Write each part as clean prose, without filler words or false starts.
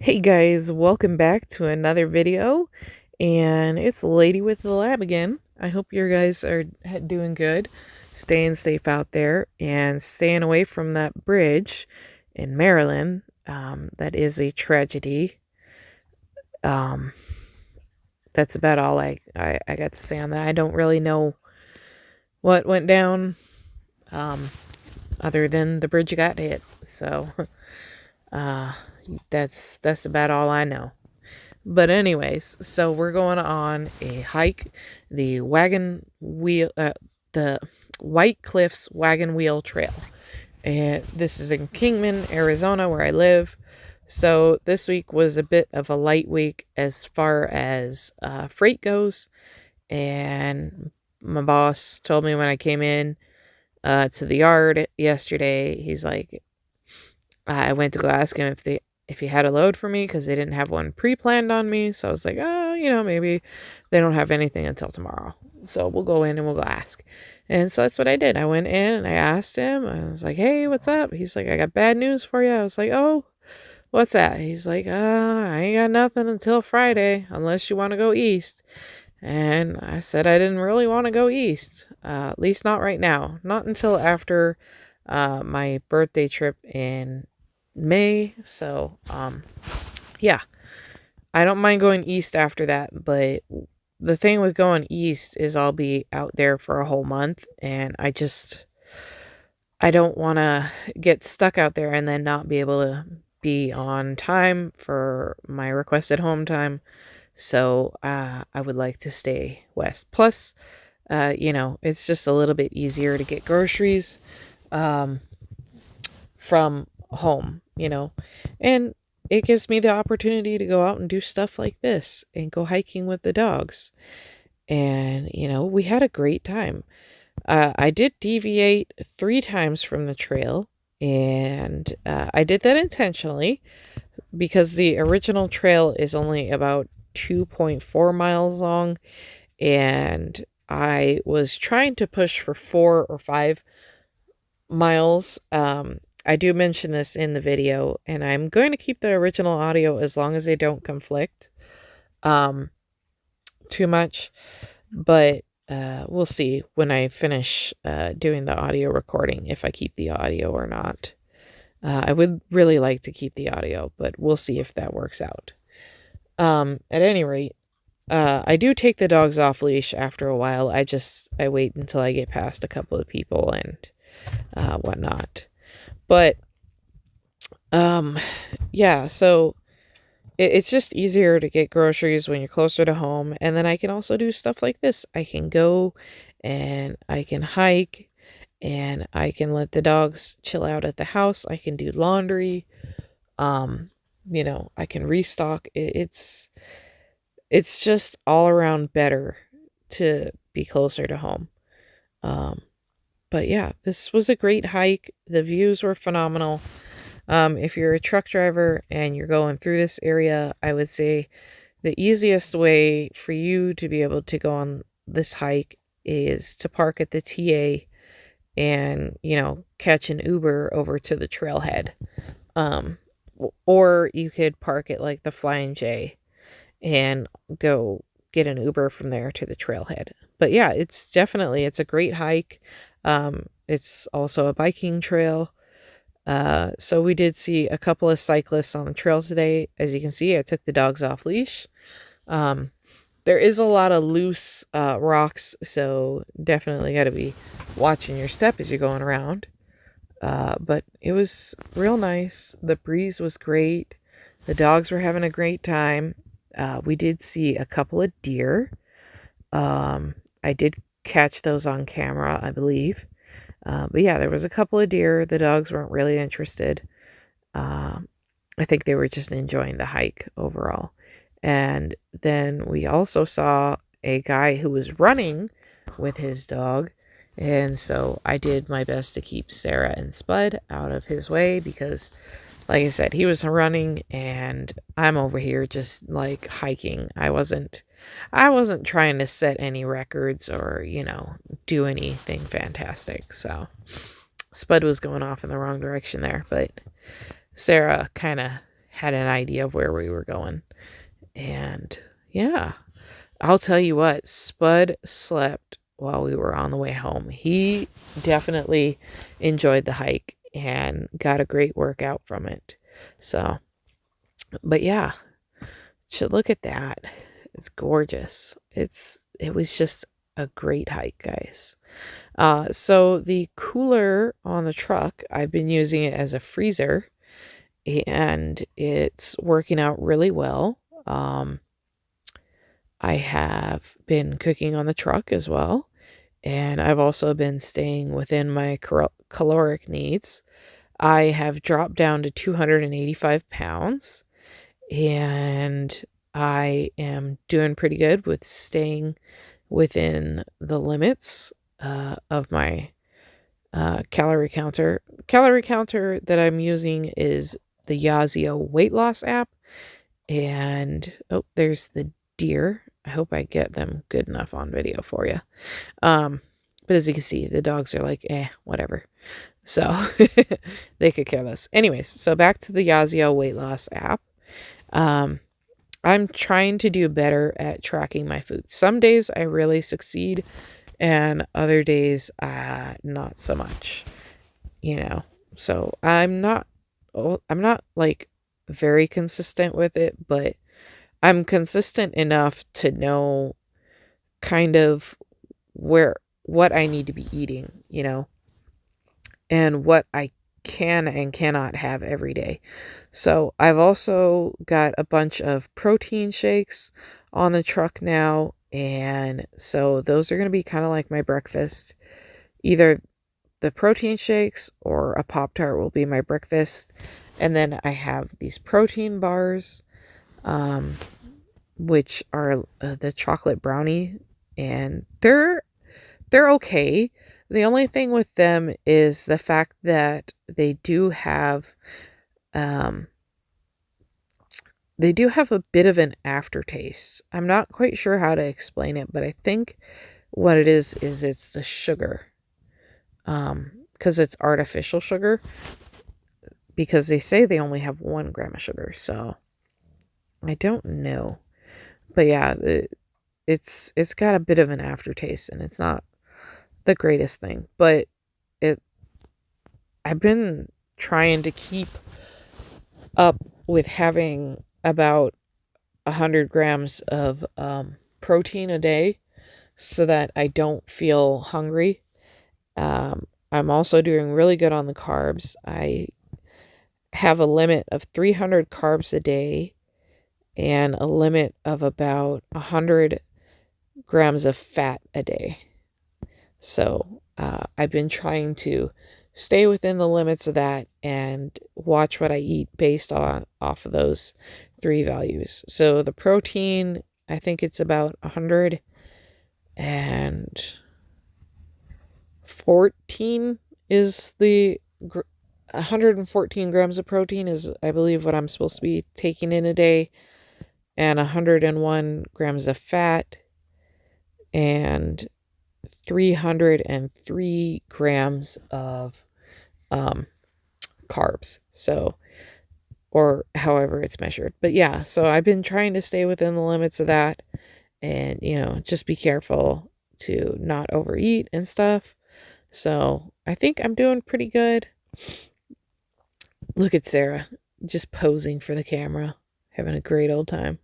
Hey guys, welcome back to another video, and it's Lady with the Lab again. I hope your guys are doing good, staying safe out there, and staying away from that bridge in Maryland. That is a tragedy. Um, that's about all I got to say on that. I don't really know what went down, um, other than the bridge got hit. So, uh, that's about all I know. But anyways, so we're going on a hike, the the White Cliffs Wagon Wheel Trail. And this is in Kingman, Arizona, where I live. So this week was a bit of a light week as far as freight goes. And my boss told me when I came in to the yard yesterday, he's like, I went to go ask him if he had a load for me because they didn't have one pre-planned on me. So I was like, oh, maybe they don't have anything until tomorrow. So we'll go in and we'll go ask. And so that's what I did. I went in and I asked him. I was like, hey, what's up? He's like, I got bad news for you. I was like, oh, what's that? He's like, I ain't got nothing until Friday unless you want to go east. And I said I didn't really want to go east, at least not right now. Not until after my birthday trip in May. So, yeah, I don't mind going east after that, but the thing with going east is I'll be out there for a whole month, and I don't want to get stuck out there and then not be able to be on time for my requested home time. So, I would like to stay west. Plus, it's just a little bit easier to get groceries, um, from home, and it gives me the opportunity to go out and do stuff like this and go hiking with the dogs. And, we had a great time. I did deviate 3 times from the trail, and I did that intentionally because the original trail is only about 2.4 miles long, and I was trying to push for 4 or 5 miles. I do mention this in the video, and I'm going to keep the original audio as long as they don't conflict um, too much. But we'll see when I finish doing the audio recording if I keep the audio or not. I would really like to keep the audio, but we'll see if that works out. At any rate, I do take the dogs off leash after a while. I wait until I get past a couple of people and whatnot. But yeah, so it's just easier to get groceries when you're closer to home, and then I can also do stuff like this. I can go and I can hike, and I can let the dogs chill out at the house. I can do laundry. Um, I can restock. It's just all around better to be closer to home. Um, but yeah, this was a great hike. The views were phenomenal. If you're a truck driver and you're going through this area, I would say the easiest way for you to be able to go on this hike is to park at the TA and, catch an Uber over to the trailhead. Um, or you could park at like the Flying J and go get an Uber from there to the trailhead. But yeah, it's a great hike. It's also a biking trail. So we did see a couple of cyclists on the trail today. As you can see, I took the dogs off leash. Um, there is a lot of loose rocks, so definitely got to be watching your step as you're going around. But it was real nice. The breeze was great. The dogs were having a great time. We did see a couple of deer. I did catch those on camera, I believe. But yeah, there was a couple of deer. The dogs weren't really interested. I think they were just enjoying the hike overall. And then we also saw a guy who was running with his dog. And so I did my best to keep Sarah and Spud out of his way because, like I said, he was running and I'm over here just like hiking. I wasn't trying to set any records or, do anything fantastic. So Spud was going off in the wrong direction there, but Sarah kind of had an idea of where we were going. And yeah, I'll tell you what, Spud slept while we were on the way home. He definitely enjoyed the hike and got a great workout from it. So, but yeah, should look at that. It's gorgeous. It was just a great hike, guys. So the cooler on the truck, I've been using it as a freezer, and it's working out really well. I have been cooking on the truck as well, and I've also been staying within my caloric needs. I have dropped down to 285 pounds, and I am doing pretty good with staying within the limits of my calorie counter. Calorie counter that I'm using is the Yazio weight loss app. And oh, there's the deer. I hope I get them good enough on video for you. But as you can see, the dogs are like, whatever. So they could care less. Anyways, so back to the Yazio weight loss app. I'm trying to do better at tracking my food. Some days I really succeed, and other days not so much. So I'm not like very consistent with it, but I'm consistent enough to know kind of what I need to be eating, and what I can and cannot have every day. So I've also got a bunch of protein shakes on the truck now, and so those are going to be kind of like my breakfast. Either the protein shakes or a Pop-Tart will be my breakfast. And then I have these protein bars, which are the chocolate brownie, and they're okay. The only thing with them is the fact that they do have a bit of an aftertaste. I'm not quite sure how to explain it, but I think what it is it's the sugar. Because it's artificial sugar. Because they say they only have 1 gram of sugar, so I don't know. But yeah, it's got a bit of an aftertaste, and it's not the greatest thing. But I've been trying to keep up with having about 100 grams of protein a day so that I don't feel hungry. I'm also doing really good on the carbs. I have a limit of 300 carbs a day and a limit of about 100 grams of fat a day. So I've been trying to stay within the limits of that and watch what I eat based off of those 3 values. So the protein, I think it's about 114 is the 114 grams of protein is, I believe, what I'm supposed to be taking in a day, and 101 grams of fat, and 303 grams of carbs. So, or however it's measured. But yeah, so I've been trying to stay within the limits of that, and, just be careful to not overeat and stuff. So I think I'm doing pretty good. Look at Sarah, just posing for the camera, having a great old time.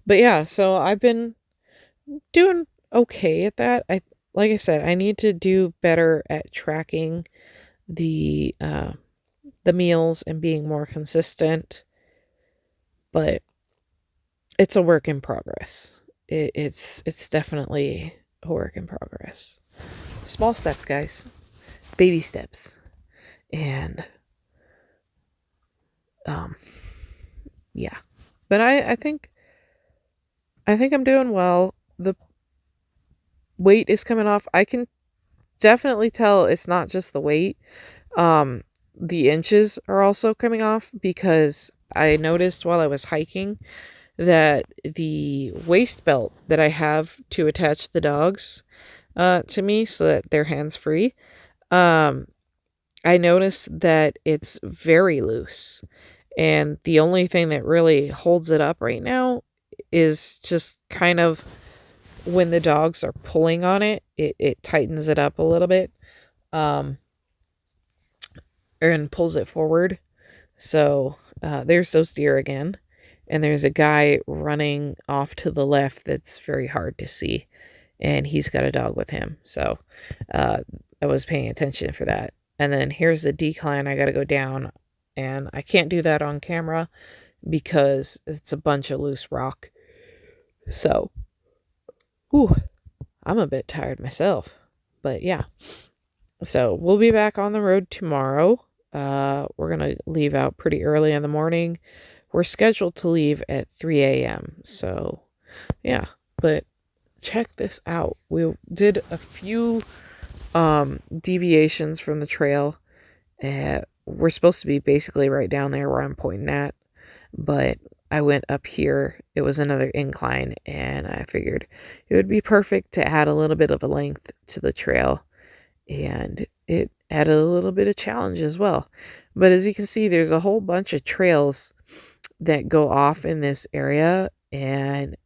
But yeah, so I've been doing okay at that. Like I said, I need to do better at tracking the meals and being more consistent. But it's a work in progress. It's definitely a work in progress. Small steps, guys. Baby steps. And yeah. But I think I'm doing well. The weight is coming off. I can definitely tell it's not just the weight. The inches are also coming off, because I noticed while I was hiking that the waist belt that I have to attach the dogs to me so that they're hands-free, I noticed that it's very loose. And the only thing that really holds it up right now is just kind of when the dogs are pulling on it, it tightens it up a little bit, um, and pulls it forward. So there's those deer again. And there's a guy running off to the left that's very hard to see. And he's got a dog with him. So I was paying attention for that. And then here's the decline I got to go down. And I can't do that on camera because it's a bunch of loose rock. So, whew, I'm a bit tired myself. But yeah. So we'll be back on the road tomorrow. We're going to leave out pretty early in the morning. We're scheduled to leave at 3 a.m. So, yeah. But check this out. We did a few deviations from the trail. We're supposed to be basically right down there where I'm pointing at. But I went up here. It was another incline. And I figured it would be perfect to add a little bit of a length to the trail. And it added a little bit of challenge as well. But as you can see, there's a whole bunch of trails that go off in this area, and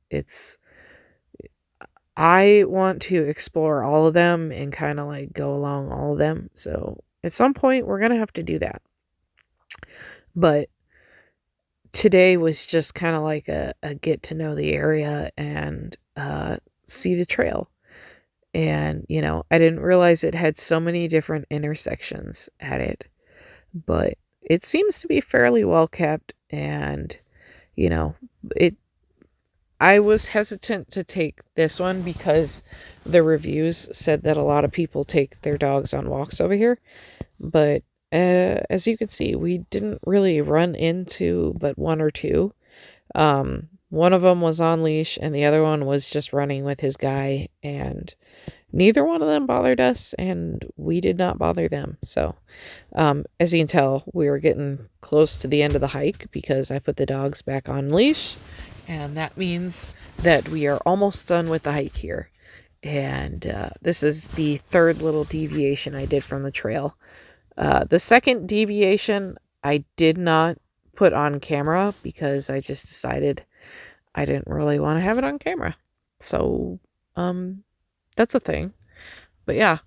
I want to explore all of them and kind of like go along all of them. So at some point we're going to have to do that. But today was just kind of like a get to know the area and see the trail. And, you know, I didn't realize it had so many different intersections at it, but it seems to be fairly well kept. And, you know, I was hesitant to take this one because the reviews said that a lot of people take their dogs on walks over here. But as you can see, we didn't really run into but one or two. One of them was on leash and the other one was just running with his guy, and neither one of them bothered us and we did not bother them. So, as you can tell, we were getting close to the end of the hike because I put the dogs back on leash, and that means that we are almost done with the hike here. And this is the third little deviation I did from the trail. The second deviation I did not put on camera because I just decided I didn't really want to have it on camera. So, that's a thing. But yeah,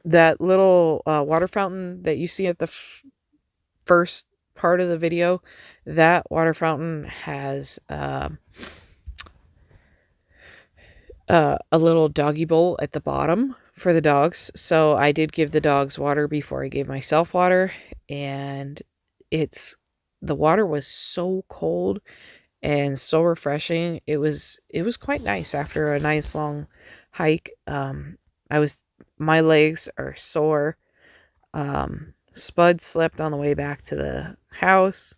that little water fountain that you see at the first part of the video, that water fountain has a little doggy bowl at the bottom for the dogs. So I did give the dogs water before I gave myself water, and the water was so cold and so refreshing. It was quite nice after a nice long hike. My legs are sore. Spud slept on the way back to the house,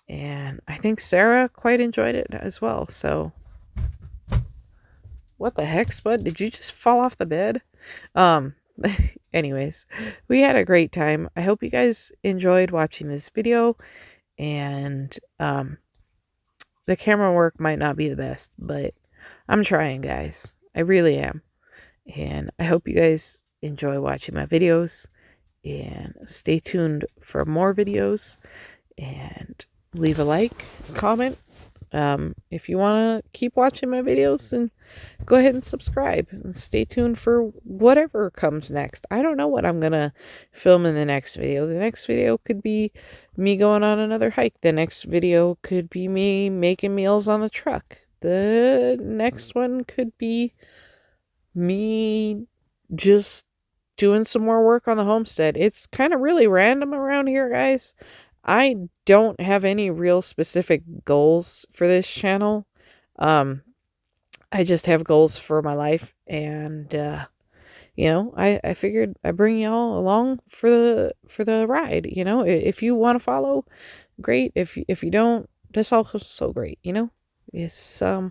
and I think Sarah quite enjoyed it as well. So what the heck, Spud? Did you just fall off the bed? Anyways, we had a great time. I hope you guys enjoyed watching this video, and the camera work might not be the best, but I'm trying, guys. I really am. And I hope you guys enjoy watching my videos, and stay tuned for more videos, and leave a like, comment. If you want to keep watching my videos, then go ahead and subscribe and stay tuned for whatever comes next. I don't know what I'm going to film in the next video. The next video could be me going on another hike. The next video could be me making meals on the truck. The next one could be me just doing some more work on the homestead. It's kind of really random around here, guys. I don't have any real specific goals for this channel. I just have goals for my life, and you know, I figured I'd bring y'all along for the ride. You know, if you want to follow, great. If you don't, that's also great. You know, it's just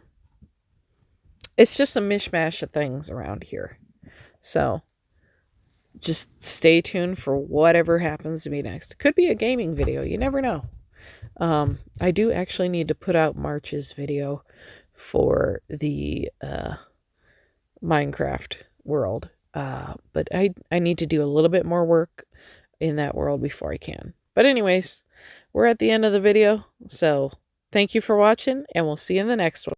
a mishmash of things around here. So just stay tuned for whatever happens to me next. It could be a gaming video. You never know. I do actually need to put out March's video for the Minecraft world. But I need to do a little bit more work in that world before I can. But anyways, we're at the end of the video. So thank you for watching, and we'll see you in the next one.